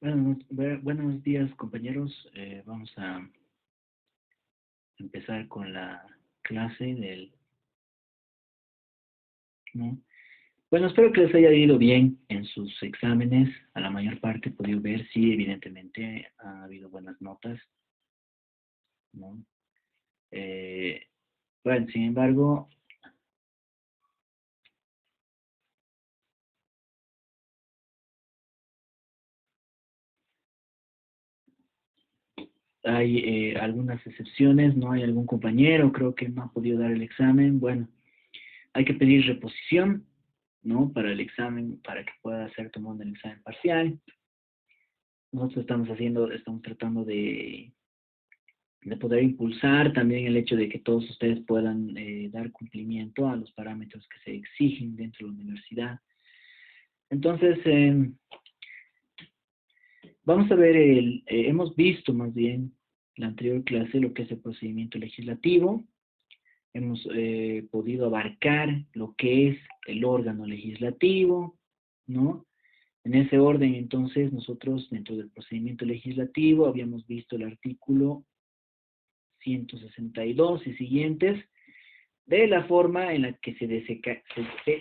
Buenos días, compañeros. Vamos a empezar con la clase ¿no? Bueno, espero que les haya ido bien en sus exámenes. A la mayor parte he podido ver, sí, evidentemente ha habido buenas notas, ¿no? Eh, bueno, sin embargo, hay algunas excepciones. No hay algún compañero, creo que no ha podido dar el examen. Bueno, hay que pedir reposición, ¿no? Para el examen, para que pueda ser tomado el examen parcial. Nosotros estamos tratando de poder impulsar también el hecho de que todos ustedes puedan dar cumplimiento a los parámetros que se exigen dentro de la universidad. Entonces, vamos a ver, hemos visto más bien la anterior clase lo que es el procedimiento legislativo. Hemos podido abarcar lo que es el órgano legislativo, ¿no? En ese orden, entonces, nosotros dentro del procedimiento legislativo habíamos visto el artículo 162 y siguientes, de la forma en la que se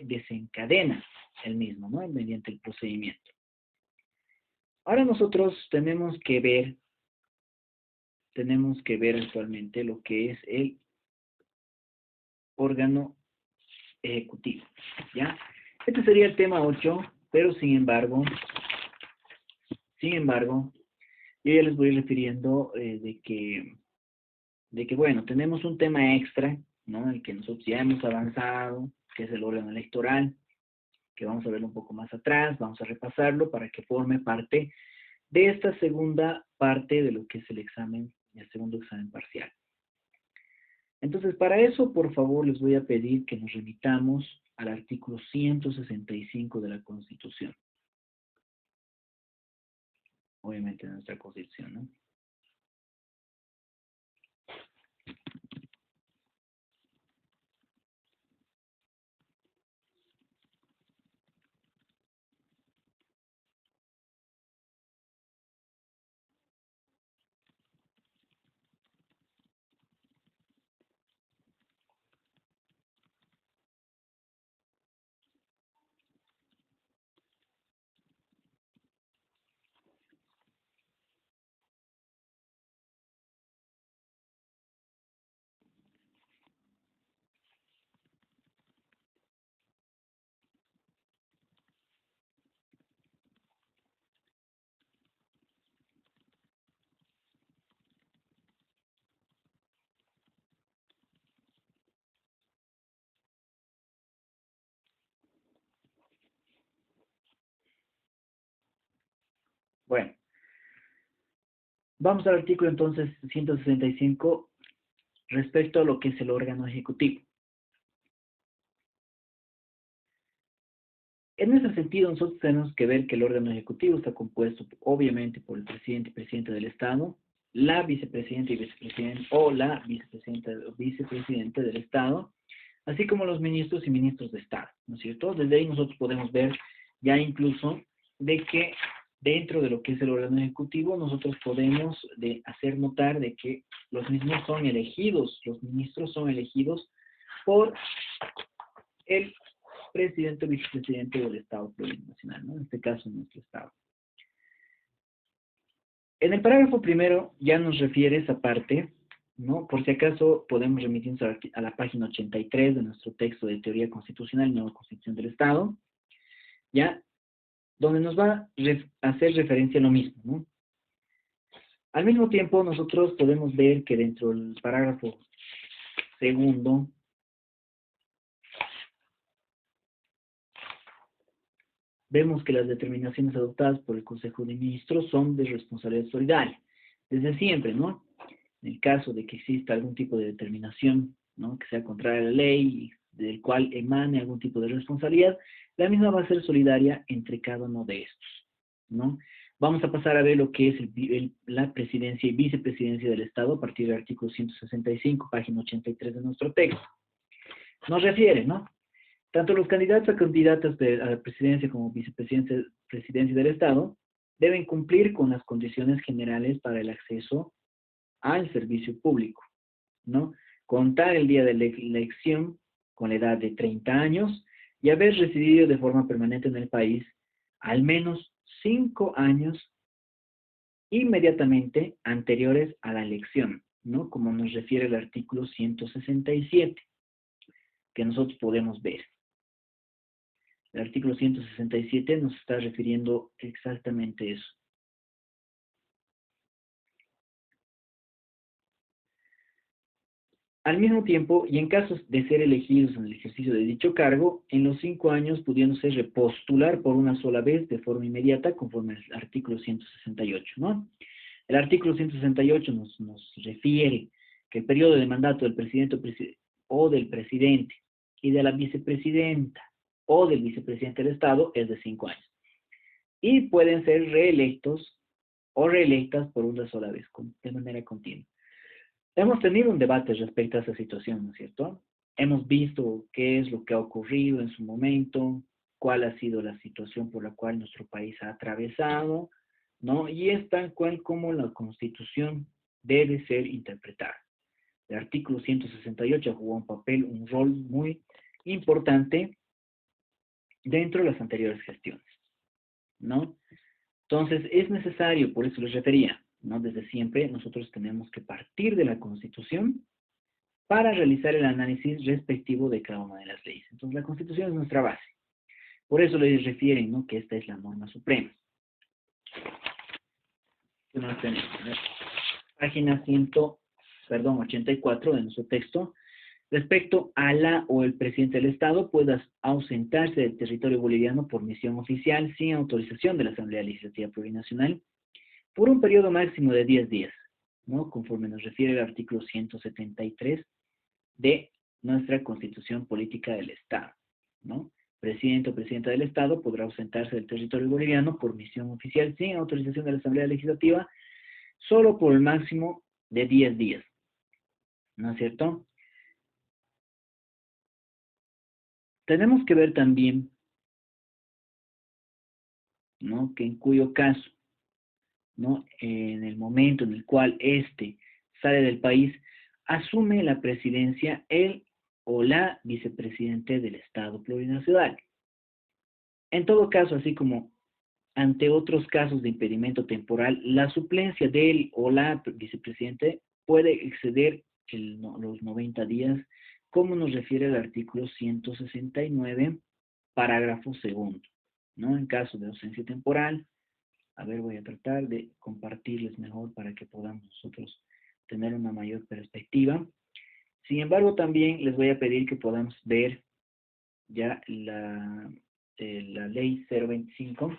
desencadena el mismo, ¿no? Mediante el procedimiento. Ahora nosotros tenemos que ver actualmente lo que es el órgano ejecutivo, ¿ya? Este sería el tema 8, pero sin embargo, yo ya les voy refiriendo de que, bueno, tenemos un tema extra, ¿no? En el que nosotros ya hemos avanzado, que es el órgano electoral, que vamos a verlo un poco más atrás, vamos a repasarlo para que forme parte de esta segunda parte de lo que es el segundo examen parcial. Entonces, para eso, por favor, les voy a pedir que nos remitamos al artículo 165 de la Constitución. Obviamente de nuestra Constitución, ¿no? Bueno, vamos al artículo entonces 165 respecto a lo que es el órgano ejecutivo. En ese sentido, nosotros tenemos que ver que el órgano ejecutivo está compuesto, obviamente, por el presidente y presidente del Estado, la vicepresidenta y vicepresidente, o la vicepresidenta o vicepresidente del Estado, así como los ministros y ministros de Estado, ¿no es cierto? Desde ahí nosotros podemos ver ya incluso de que dentro de lo que es el órgano ejecutivo, nosotros podemos hacer notar de que los mismos son elegidos, los ministros son elegidos por el presidente o vicepresidente del Estado plurinacional, ¿no? En este caso, nuestro Estado. En el parágrafo primero ya nos refiere esa parte, ¿no? Por si acaso podemos remitirnos a la página 83 de nuestro texto de teoría constitucional y nueva constitución del Estado, ¿ya? Donde nos va a hacer referencia a lo mismo, ¿no? Al mismo tiempo, nosotros podemos ver que dentro del parágrafo segundo, vemos que las determinaciones adoptadas por el Consejo de Ministros son de responsabilidad solidaria, desde siempre, ¿no? En el caso de que exista algún tipo de determinación, ¿no? Que sea contraria a la ley y del cual emane algún tipo de responsabilidad, la misma va a ser solidaria entre cada uno de estos, ¿no? Vamos a pasar a ver lo que es la presidencia y vicepresidencia del Estado a partir del artículo 165, página 83 de nuestro texto. Nos refiere, ¿no? Tanto los candidatos a candidatas a la presidencia como vicepresidencia del Estado deben cumplir con las condiciones generales para el acceso al servicio público, ¿no? Contar el día de la elección con la edad de 30 años y haber residido de forma permanente en el país al menos 5 años inmediatamente anteriores a la elección, ¿no? Como nos refiere el artículo 167, que nosotros podemos ver. El artículo 167 nos está refiriendo exactamente eso. Al mismo tiempo, y en casos de ser elegidos en el ejercicio de dicho cargo, en los 5 años pudiéndose repostular por una sola vez de forma inmediata, conforme al artículo 168, ¿no? El artículo 168 nos refiere que el periodo de mandato del presidente o del presidente y de la vicepresidenta o del vicepresidente del Estado es de 5 años. Y pueden ser reelectos o reelectas por una sola vez, de manera continua. Hemos tenido un debate respecto a esa situación, ¿no es cierto? Hemos visto qué es lo que ha ocurrido en su momento, cuál ha sido la situación por la cual nuestro país ha atravesado, ¿no? Y es tal cual como la Constitución debe ser interpretada. El artículo 168 jugó un rol muy importante dentro de las anteriores gestiones, ¿no? Entonces, es necesario, por eso les refería, ¿no? Desde siempre nosotros tenemos que partir de la Constitución para realizar el análisis respectivo de cada una de las leyes. Entonces, la Constitución es nuestra base. Por eso les refieren, ¿no? Que esta es la norma suprema. ¿Qué más tenemos? Página 84 de nuestro texto. Respecto a la o el presidente del Estado pueda ausentarse del territorio boliviano por misión oficial sin autorización de la Asamblea Legislativa Plurinacional por un periodo máximo de 10 días, ¿no? Conforme nos refiere el artículo 173 de nuestra Constitución Política del Estado, ¿no? Presidente o presidenta del Estado podrá ausentarse del territorio boliviano por misión oficial sin autorización de la Asamblea Legislativa solo por el máximo de 10 días, ¿no es cierto? Tenemos que ver también, ¿no? Que en cuyo caso, ¿no? En el momento en el cual éste sale del país, asume la presidencia el o la vicepresidente del Estado plurinacional. En todo caso, así como ante otros casos de impedimento temporal, la suplencia del o la vicepresidente puede exceder los 90 días, como nos refiere el artículo 169, parágrafo segundo, ¿no? En caso de ausencia temporal, a ver, voy a tratar de compartirles mejor para que podamos nosotros tener una mayor perspectiva. Sin embargo, también les voy a pedir que podamos ver ya la ley 025,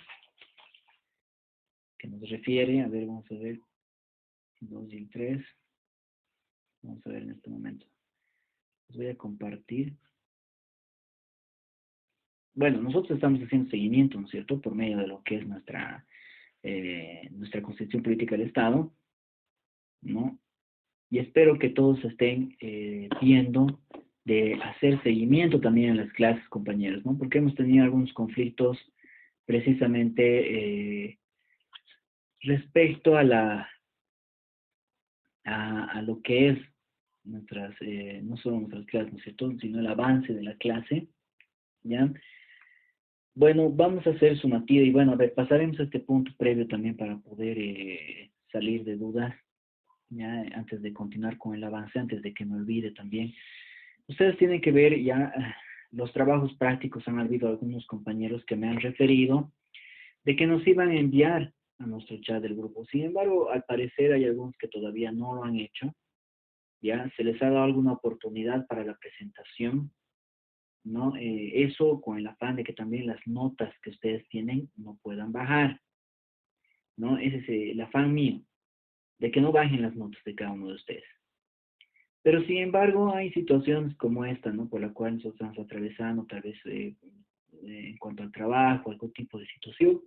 que nos refiere, a ver, vamos a ver, 2 y el 3, vamos a ver en este momento. Les voy a compartir. Bueno, nosotros estamos haciendo seguimiento, ¿no es cierto?, por medio de lo que es nuestra Constitución Política del Estado, ¿no? Y espero que todos estén viendo de hacer seguimiento también en las clases, compañeros, ¿no? Porque hemos tenido algunos conflictos precisamente respecto a lo que es no solo nuestras clases, ¿no es cierto?, sino el avance de la clase, ¿ya? Bueno, vamos a hacer sumativa y bueno, a ver, pasaremos a este punto previo también para poder salir de dudas, ya antes de continuar con el avance, antes de que me olvide también. Ustedes tienen que ver ya los trabajos prácticos, han habido algunos compañeros que me han referido de que nos iban a enviar a nuestro chat del grupo. Sin embargo, al parecer hay algunos que todavía no lo han hecho, ya se les ha dado alguna oportunidad para la presentación, ¿no? Eso con el afán de que también las notas que ustedes tienen no puedan bajar, ¿no? Ese es el afán mío, de que no bajen las notas de cada uno de ustedes. Pero sin embargo hay situaciones como esta, ¿no? Por la cual nosotros estamos atravesando, tal vez en cuanto al trabajo, algún tipo de situación,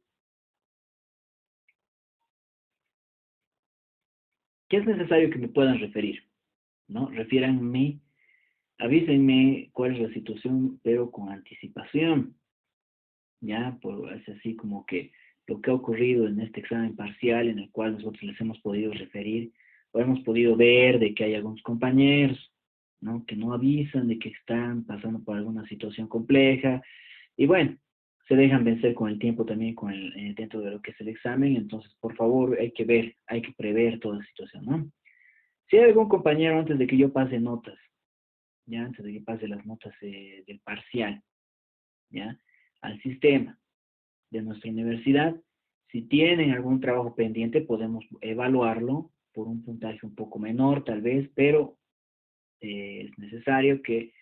que es necesario que me puedan referir, ¿no? Refiéranme, avísenme cuál es la situación, pero con anticipación, ¿ya? Pues es así como que lo que ha ocurrido en este examen parcial en el cual nosotros les hemos podido referir o hemos podido ver de que hay algunos compañeros, ¿no?, que no avisan de que están pasando por alguna situación compleja y bueno, se dejan vencer con el tiempo también dentro de lo que es el examen. Entonces, por favor, hay que ver, hay que prever toda la situación, ¿no? Si hay algún compañero antes de que yo pase notas, ya antes de que pase las notas del parcial, ya, al sistema de nuestra universidad, si tienen algún trabajo pendiente, podemos evaluarlo por un puntaje un poco menor, tal vez, pero es necesario que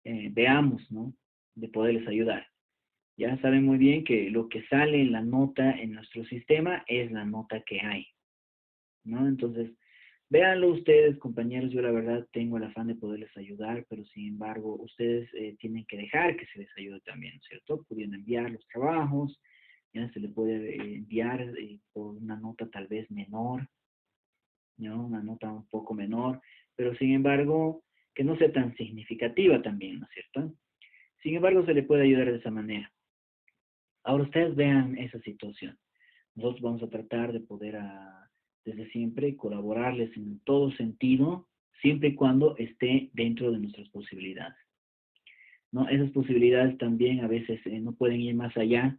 veamos, ¿no?, de poderles ayudar. Ya saben muy bien que lo que sale en la nota en nuestro sistema es la nota que hay, ¿no? Entonces, véanlo ustedes, compañeros. Yo la verdad tengo el afán de poderles ayudar, pero sin embargo, ustedes tienen que dejar que se les ayude también, ¿cierto? Pueden enviar los trabajos, ya se les puede enviar por una nota tal vez menor, ¿no? Una nota un poco menor, pero sin embargo, que no sea tan significativa también, ¿no es cierto? Sin embargo, se le puede ayudar de esa manera. Ahora ustedes vean esa situación. Nosotros vamos a tratar de poder desde siempre colaborarles en todo sentido, siempre y cuando esté dentro de nuestras posibilidades, ¿no? Esas posibilidades también a veces no pueden ir más allá,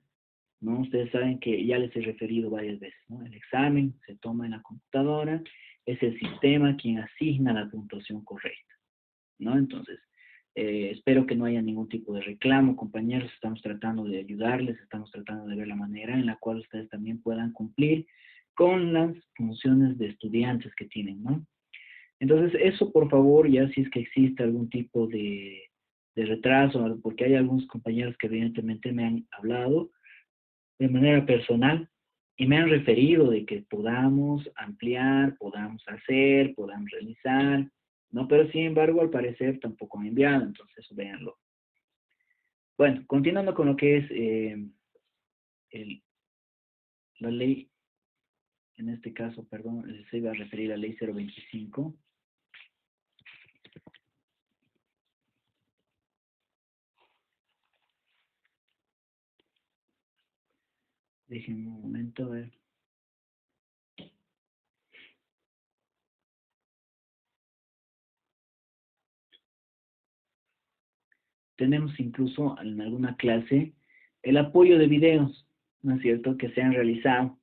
¿no? Ustedes saben que ya les he referido varias veces, ¿no? El examen se toma en la computadora, es el sistema quien asigna la puntuación correcta, ¿no? Entonces, espero que no haya ningún tipo de reclamo, compañeros. Estamos tratando de ayudarles, estamos tratando de ver la manera en la cual ustedes también puedan cumplir con las funciones de estudiantes que tienen, ¿no? Entonces, eso por favor, ya si es que existe algún tipo de retraso, porque hay algunos compañeros que evidentemente me han hablado de manera personal y me han referido de que podamos ampliar, podamos hacer, podamos realizar, ¿no? Pero sin embargo, al parecer tampoco han enviado, entonces véanlo. Bueno, continuando con lo que es el- la ley, en este caso, perdón, se iba a referir a la ley 025. Déjenme un momento, a ver. Tenemos incluso en alguna clase el apoyo de videos, ¿no es cierto?, que se han realizado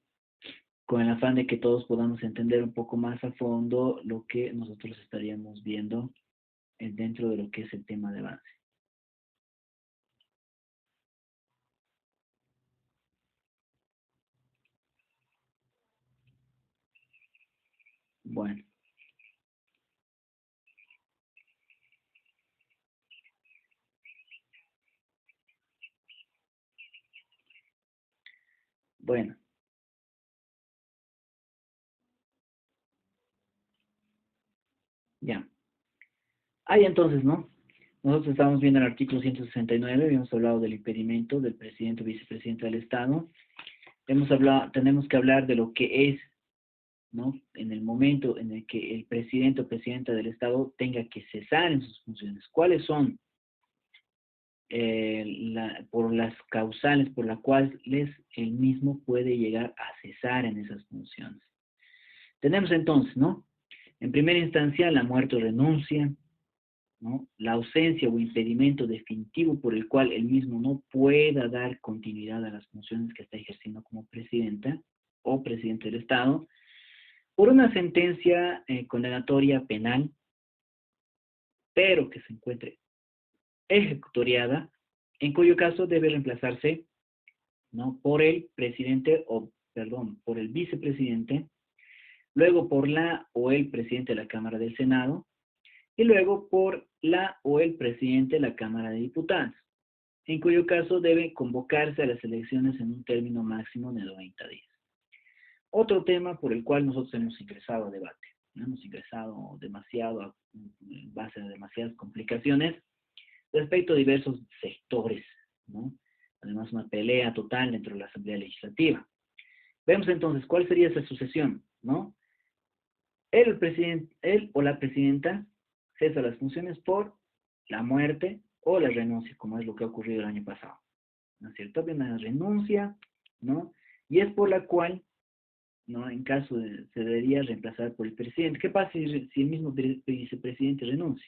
con el afán de que todos podamos entender un poco más a fondo lo que nosotros estaríamos viendo dentro de lo que es el tema de avance. Bueno, bueno, ya. Ahí entonces, ¿no? Nosotros estamos viendo el artículo 169, habíamos hablado del impedimento del presidente o vicepresidente del Estado. Tenemos que hablar de lo que es, ¿no?, en el momento en el que el presidente o presidenta del Estado tenga que cesar en sus funciones. ¿Cuáles son por las causales por las cuales el mismo puede llegar a cesar en esas funciones? Tenemos entonces, ¿no?, en primera instancia, la muerte o renuncia, ¿no?, la ausencia o impedimento definitivo por el cual el mismo no pueda dar continuidad a las funciones que está ejerciendo como presidenta o presidente del Estado, por una sentencia condenatoria penal, pero que se encuentre ejecutoriada, en cuyo caso debe reemplazarse, ¿no?, por el presidente o, perdón, por el vicepresidente, luego por la o el presidente de la Cámara del Senado, y luego por la o el presidente de la Cámara de Diputados, en cuyo caso debe convocarse a las elecciones en un término máximo de 90 días. Otro tema por el cual nosotros hemos ingresado a debate, ¿no? Hemos ingresado demasiado en base a demasiadas complicaciones respecto a diversos sectores, ¿no? Además, una pelea total dentro de la Asamblea Legislativa. Vemos entonces cuál sería esa sucesión, ¿no? Él o la presidenta cesa las funciones por la muerte o la renuncia, como es lo que ha ocurrido el año pasado, ¿no es cierto? Había una renuncia, ¿no?, y es por la cual, ¿no? En caso de, se debería reemplazar por el presidente. ¿Qué pasa si el mismo vicepresidente renuncia?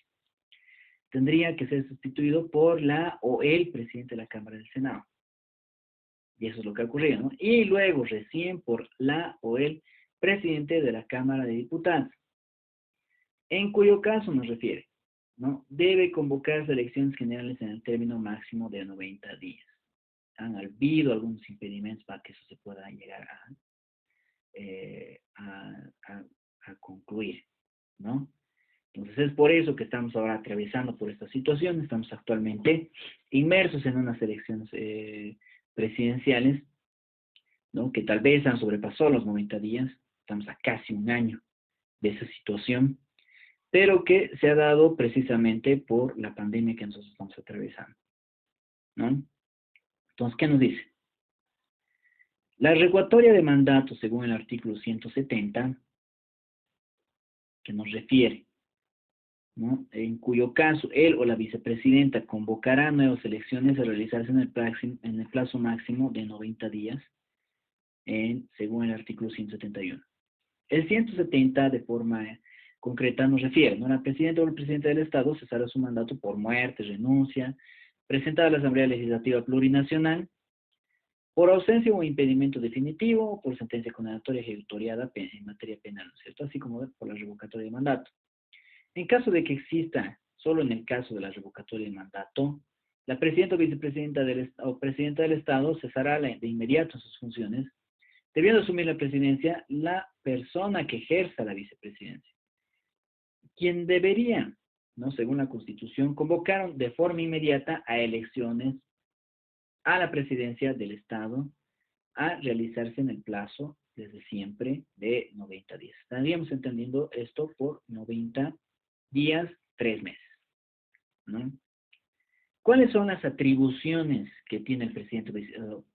Tendría que ser sustituido por la o el presidente de la Cámara del Senado. Y eso es lo que ha ocurrido, ¿no? Y luego recién por la o el presidente de la Cámara de Diputados, en cuyo caso nos refiere, ¿no? Debe convocarse elecciones generales en el término máximo de 90 días. Han habido algunos impedimentos para que eso se pueda llegar a concluir, ¿no? Entonces es por eso que estamos ahora atravesando por esta situación, estamos actualmente inmersos en unas elecciones presidenciales, ¿no? Que tal vez han sobrepasado los 90 días, estamos a casi un año de esa situación, pero que se ha dado precisamente por la pandemia que nosotros estamos atravesando, ¿no? Entonces, ¿qué nos dice? La revocatoria de mandato, según el artículo 170, que nos refiere, ¿no? En cuyo caso él o la vicepresidenta convocará nuevas elecciones a realizarse en el plazo máximo de 90 días, según el artículo 171. El 170 de forma concreta nos refiere, ¿no? La presidenta o el presidente del Estado cesará su mandato por muerte, renuncia, presentada a la Asamblea Legislativa Plurinacional, por ausencia o impedimento definitivo, o por sentencia condenatoria ejecutoriada en materia penal, ¿no es cierto? Así como por la revocatoria de mandato. En caso de que exista, solo en el caso de la revocatoria de mandato, la presidenta o vicepresidenta o presidenta del Estado cesará de inmediato sus funciones, debiendo asumir la presidencia la persona que ejerza la vicepresidencia, quien debería, ¿no? Según la Constitución, convocar de forma inmediata a elecciones a la presidencia del Estado a realizarse en el plazo, desde siempre, de 90 días. Estaríamos entendiendo esto por 90 días, 3 meses, ¿no? ¿Cuáles son las atribuciones que tiene el presidente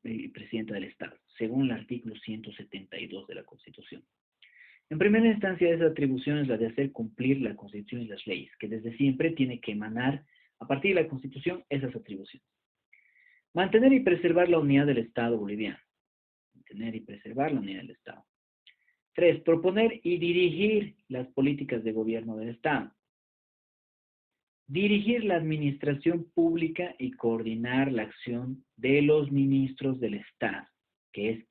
y presidenta del Estado, según el artículo 172 de la Constitución? En primera instancia, esa atribución es la de hacer cumplir la Constitución y las leyes, que desde siempre tiene que emanar, a partir de la Constitución, esas atribuciones. Mantener y preservar la unidad del Estado boliviano. Mantener y preservar la unidad del Estado. 3. Proponer y dirigir las políticas de gobierno del Estado. Dirigir la administración pública y coordinar la acción de los ministros del Estado, que es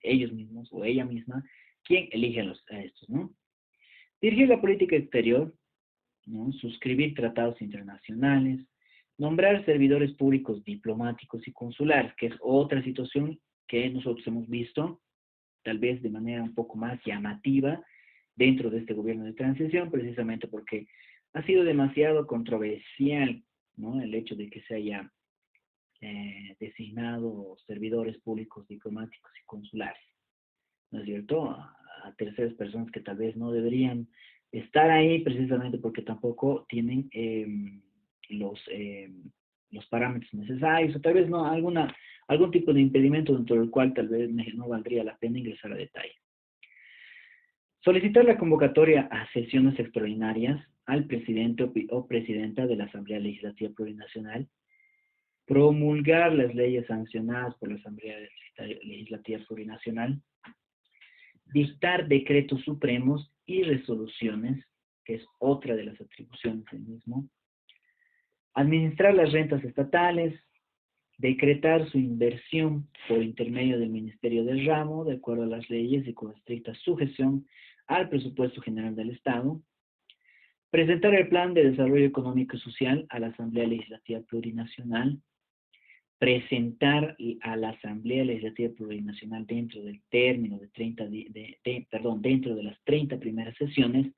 ellos mismos o ella misma quien elige a estos, ¿no? Dirigir la política exterior, ¿no? Suscribir tratados internacionales, nombrar servidores públicos diplomáticos y consulares, que es otra situación que nosotros hemos visto, tal vez de manera un poco más llamativa, dentro de este gobierno de transición, precisamente porque ha sido demasiado controversial, ¿no? El hecho de que se haya designado servidores públicos diplomáticos y consulares, ¿no es cierto? A terceras personas que tal vez no deberían estar ahí precisamente porque tampoco tienen los parámetros necesarios, o tal vez no, algún tipo de impedimento dentro del cual tal vez no valdría la pena ingresar a detalle. Solicitar la convocatoria a sesiones extraordinarias al presidente o presidenta de la Asamblea Legislativa Plurinacional, promulgar las leyes sancionadas por la Asamblea Legislativa Plurinacional, dictar decretos supremos y resoluciones, que es otra de las atribuciones del mismo, administrar las rentas estatales, decretar su inversión por intermedio del Ministerio del Ramo, de acuerdo a las leyes y con estricta sujeción al presupuesto general del Estado, presentar el Plan de Desarrollo Económico y Social a la Asamblea Legislativa Plurinacional, presentar a la Asamblea Legislativa Plurinacional dentro del término de 30 dentro de las 30 primeras sesiones,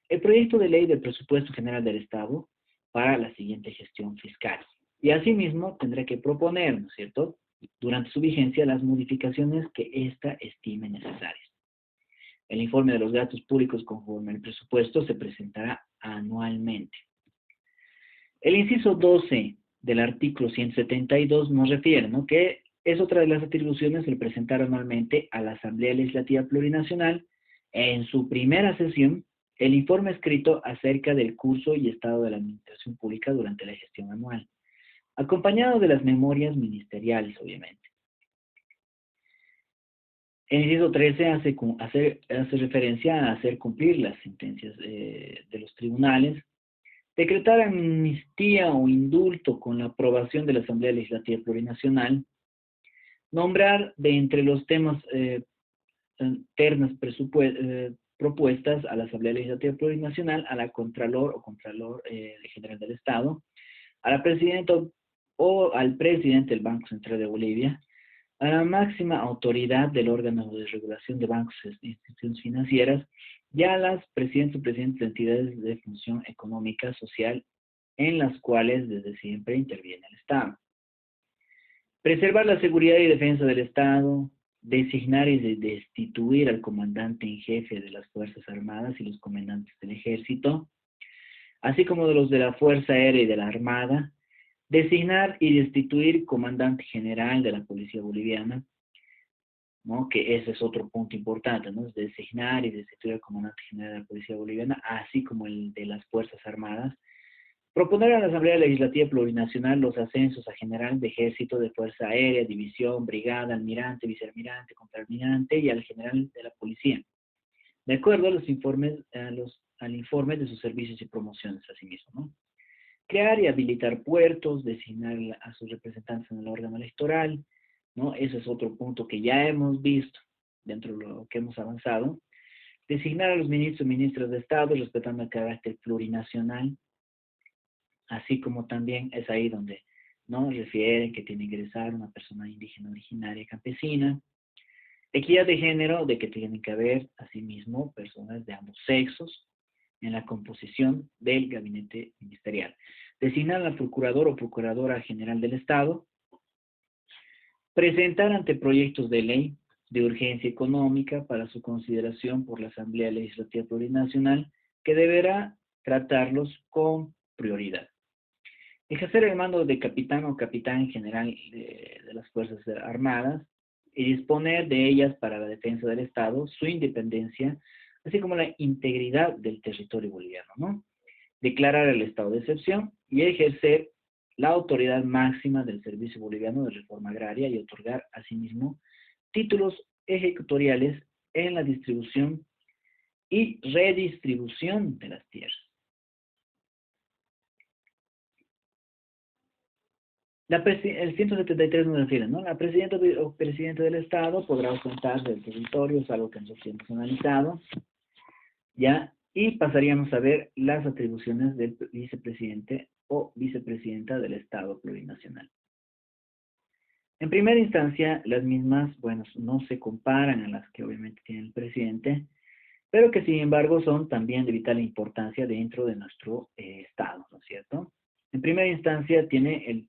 el proyecto de ley del presupuesto general del Estado para la siguiente gestión fiscal. Y asimismo tendrá que proponer, ¿no es cierto?, durante su vigencia las modificaciones que ésta estime necesarias. El informe de los gastos públicos conforme al presupuesto se presentará anualmente. El inciso 12 del artículo 172 nos refiere, ¿no?, que es otra de las atribuciones el presentar anualmente a la Asamblea Legislativa Plurinacional en su primera sesión el informe escrito acerca del curso y estado de la administración pública durante la gestión anual, acompañado de las memorias ministeriales, obviamente. El inciso 13 hace referencia a hacer cumplir las sentencias de los tribunales, decretar amnistía o indulto con la aprobación de la Asamblea Legislativa Plurinacional, nombrar de entre los temas ternas propuestas a la Asamblea Legislativa Plurinacional a la Contralor o Contralor General del Estado, a la Presidenta o al Presidente del Banco Central de Bolivia, a la máxima autoridad del órgano de regulación de bancos e instituciones financieras y a las presidentes o presidentes de entidades de función económica, social, en las cuales desde siempre interviene el Estado. Preservar la seguridad y defensa del Estado, designar y destituir al comandante en jefe de las Fuerzas Armadas y los comandantes del Ejército, así como de los de la Fuerza Aérea y de la Armada, designar y destituir comandante general de la Policía Boliviana, ¿no? Que ese es otro punto importante, ¿no? Es designar y destituir al comandante general de la Policía Boliviana, así como el de las Fuerzas Armadas. Proponer a la Asamblea Legislativa Plurinacional los ascensos a general de ejército, de fuerza aérea, división, brigada, almirante, vicealmirante, contraalmirante y al general de la policía, de acuerdo a los informes, al informe de sus servicios y promociones, asimismo, ¿no? Crear y habilitar puertos, designar a sus representantes en el órgano electoral, ¿no? Ese es otro punto que ya hemos visto dentro de lo que hemos avanzado. Designar a los ministros y ministras de Estado, respetando el carácter plurinacional, así como también es ahí donde no refieren que tiene que ingresar una persona indígena originaria campesina. Equidad de género, de que tienen que haber asimismo personas de ambos sexos en la composición del gabinete ministerial. Designar al procurador o procuradora general del Estado. Presentar anteproyectos de ley de urgencia económica para su consideración por la Asamblea Legislativa Plurinacional, que deberá tratarlos con prioridad. Ejercer el mando de capitán o capitán general de las Fuerzas Armadas y disponer de ellas para la defensa del Estado, su independencia, así como la integridad del territorio boliviano, ¿no? Declarar el estado de excepción y ejercer la autoridad máxima del Servicio Boliviano de Reforma Agraria y otorgar, asimismo, títulos ejecutoriales en la distribución y redistribución de las tierras. El 173 nos refiere, ¿no? La presidenta o presidente del Estado podrá ausentarse del territorio, es algo que nosotros hemos analizado, ¿ya? Y pasaríamos a ver las atribuciones del vicepresidente o vicepresidenta del Estado plurinacional. En primera instancia, las mismas, bueno, no se comparan a las que obviamente tiene el presidente, pero que sin embargo son también de vital importancia dentro de nuestro Estado, ¿no es cierto? En primera instancia tiene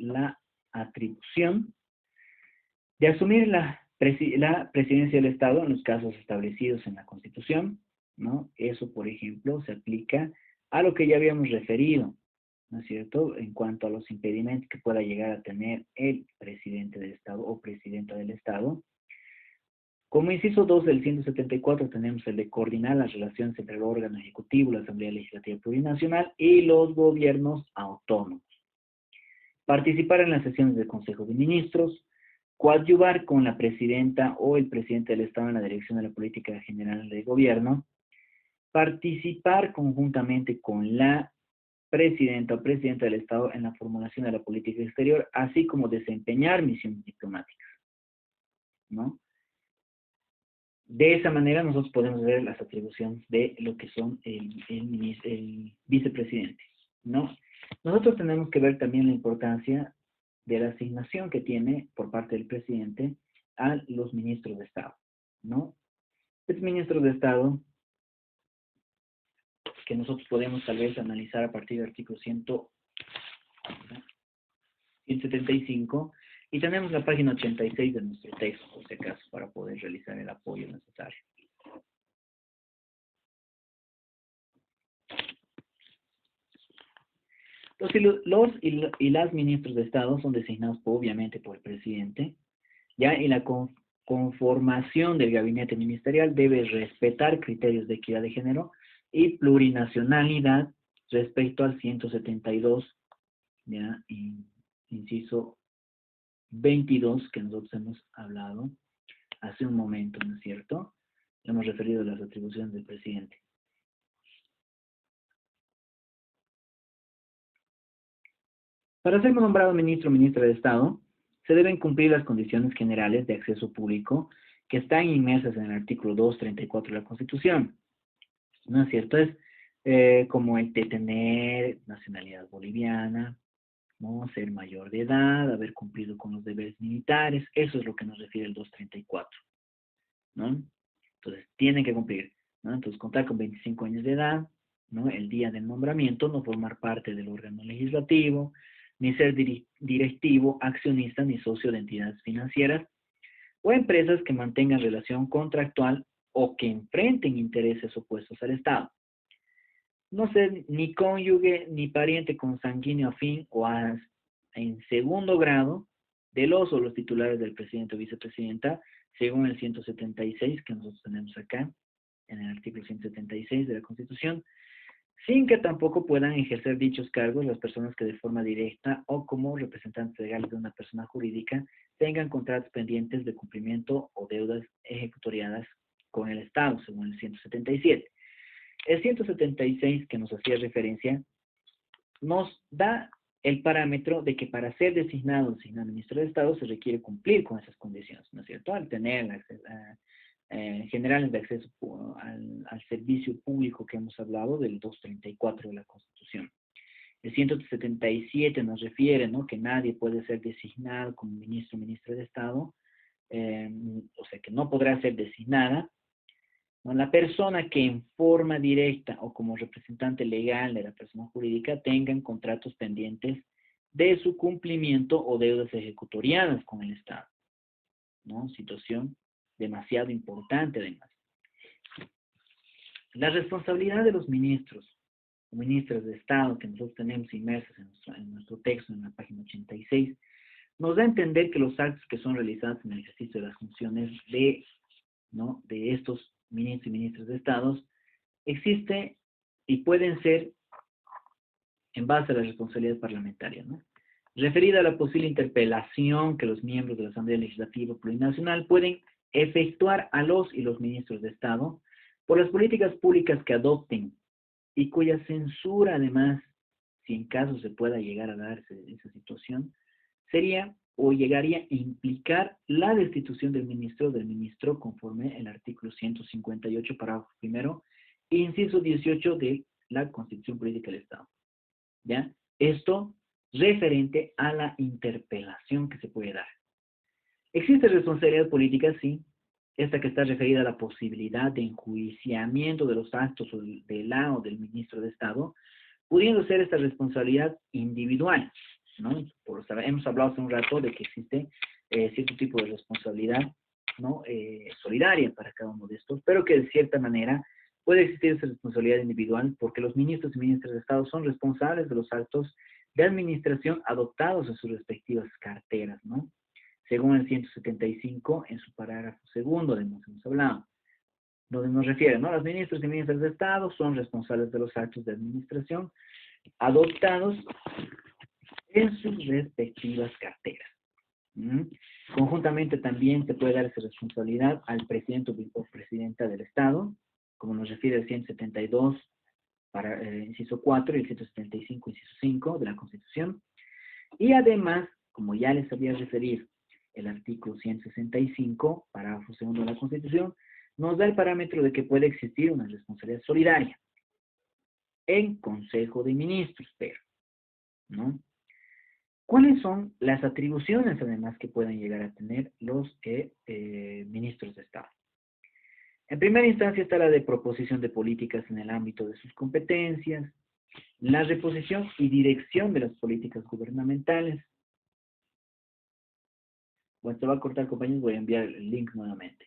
la atribución de asumir la presidencia del Estado en los casos establecidos en la Constitución, ¿no? Eso, por ejemplo, se aplica a lo que ya habíamos referido, ¿no es cierto?, en cuanto a los impedimentos que pueda llegar a tener el presidente del Estado o presidenta del Estado. Como inciso 2 del 174 tenemos el de coordinar las relaciones entre el órgano ejecutivo, la Asamblea Legislativa Plurinacional y los gobiernos autónomos. Participar en las sesiones del Consejo de Ministros, coadyuvar con la presidenta o el presidente del Estado en la dirección de la política general del gobierno, participar conjuntamente con la presidenta o presidenta del Estado en la formulación de la política exterior, así como desempeñar misiones diplomáticas, ¿no? De esa manera nosotros podemos ver las atribuciones de lo que son el vicepresidente, ¿no? Nosotros tenemos que ver también la importancia de la asignación que tiene por parte del presidente a los ministros de Estado, ¿no? Estos ministros de Estado que nosotros podemos tal vez analizar a partir del artículo 175 y tenemos la página 86 de nuestro texto, por si acaso, para poder realizar el apoyo necesario. Entonces, los y las ministros de Estado son designados obviamente por el presidente, ya, y la conformación del gabinete ministerial debe respetar criterios de equidad de género y plurinacionalidad respecto al 172, ya, inciso 22 que nosotros hemos hablado hace un momento, ¿no es cierto? Hemos referido a las atribuciones del presidente. Para ser nombrado ministro o ministra de Estado, se deben cumplir las condiciones generales de acceso público que están inmersas en el artículo 234 de la Constitución. ¿No es cierto? Es como el de tener nacionalidad boliviana, ¿no? Ser mayor de edad, haber cumplido con los deberes militares, eso es lo que nos refiere el 234, ¿no? Entonces, tienen que cumplir, ¿no? Entonces, contar con 25 años de edad, ¿no? El día del nombramiento, no formar parte del órgano legislativo, ni ser directivo, accionista, ni socio de entidades financieras o empresas que mantengan relación contractual o que enfrenten intereses opuestos al Estado. No ser ni cónyuge ni pariente consanguíneo afín o en segundo grado de los o los titulares del presidente o vicepresidenta, según el 176 que nosotros tenemos acá, en el artículo 176 de la Constitución, sin que tampoco puedan ejercer dichos cargos las personas que de forma directa o como representantes legales de una persona jurídica tengan contratos pendientes de cumplimiento o deudas ejecutoriadas con el Estado, según el 177. El 176 que nos hacía referencia nos da el parámetro de que para ser designado ministro de Estado se requiere cumplir con esas condiciones, ¿no es cierto? Al tener generales de acceso al servicio público que hemos hablado del 234 de la Constitución. El 177 nos refiere, ¿no?, que nadie puede ser designado como ministro o ministra de Estado, o sea, que no podrá ser designada, ¿no?, la persona que en forma directa o como representante legal de la persona jurídica tengan contratos pendientes de su cumplimiento o deudas ejecutoriadas con el Estado, ¿no? Situación demasiado importante además. La responsabilidad de los ministros o ministras de Estado que nosotros tenemos inmersas en nuestro texto en la página 86 nos da a entender que los actos que son realizados en el ejercicio de las funciones de estos ministros y ministras de Estado existe y pueden ser en base a la responsabilidad parlamentaria, ¿no? Referida a la posible interpelación que los miembros de la Asamblea Legislativa Plurinacional pueden efectuar a los y los ministros de Estado por las políticas públicas que adopten y cuya censura, además, si en caso se pueda llegar a darse esa situación, sería o llegaría a implicar la destitución del ministro o del ministro conforme el artículo 158, párrafo primero, inciso 18 de la Constitución Política del Estado. ¿Ya? Esto referente a la interpelación que se puede dar. ¿Existe responsabilidad política? Sí. Esta que está referida a la posibilidad de enjuiciamiento de los actos de la o del ministro de Estado, pudiendo ser esta responsabilidad individual, ¿no? Hemos hablado hace un rato de que existe cierto tipo de responsabilidad, ¿no?, solidaria para cada uno de estos, pero que de cierta manera puede existir esa responsabilidad individual porque los ministros y ministras de Estado son responsables de los actos de administración adoptados en sus respectivas carteras, ¿no? Según el 175, en su parágrafo segundo, de lo que hemos hablado, donde nos refiere, ¿no? Los ministros y ministras de Estado son responsables de los actos de administración adoptados en sus respectivas carteras. Conjuntamente también se puede dar esa responsabilidad al presidente o presidenta del Estado, como nos refiere el 172, inciso 4, y el 175, inciso 5 de la Constitución. Y además, como ya les había referido, el artículo 165, párrafo segundo de la Constitución, nos da el parámetro de que puede existir una responsabilidad solidaria en Consejo de Ministros, pero, ¿no? ¿Cuáles son las atribuciones, además, que pueden llegar a tener los ministros de Estado? En primera instancia está la de proposición de políticas en el ámbito de sus competencias, la reposición y dirección de las políticas gubernamentales. Bueno, se va a cortar, compañeros, voy a enviar el link nuevamente.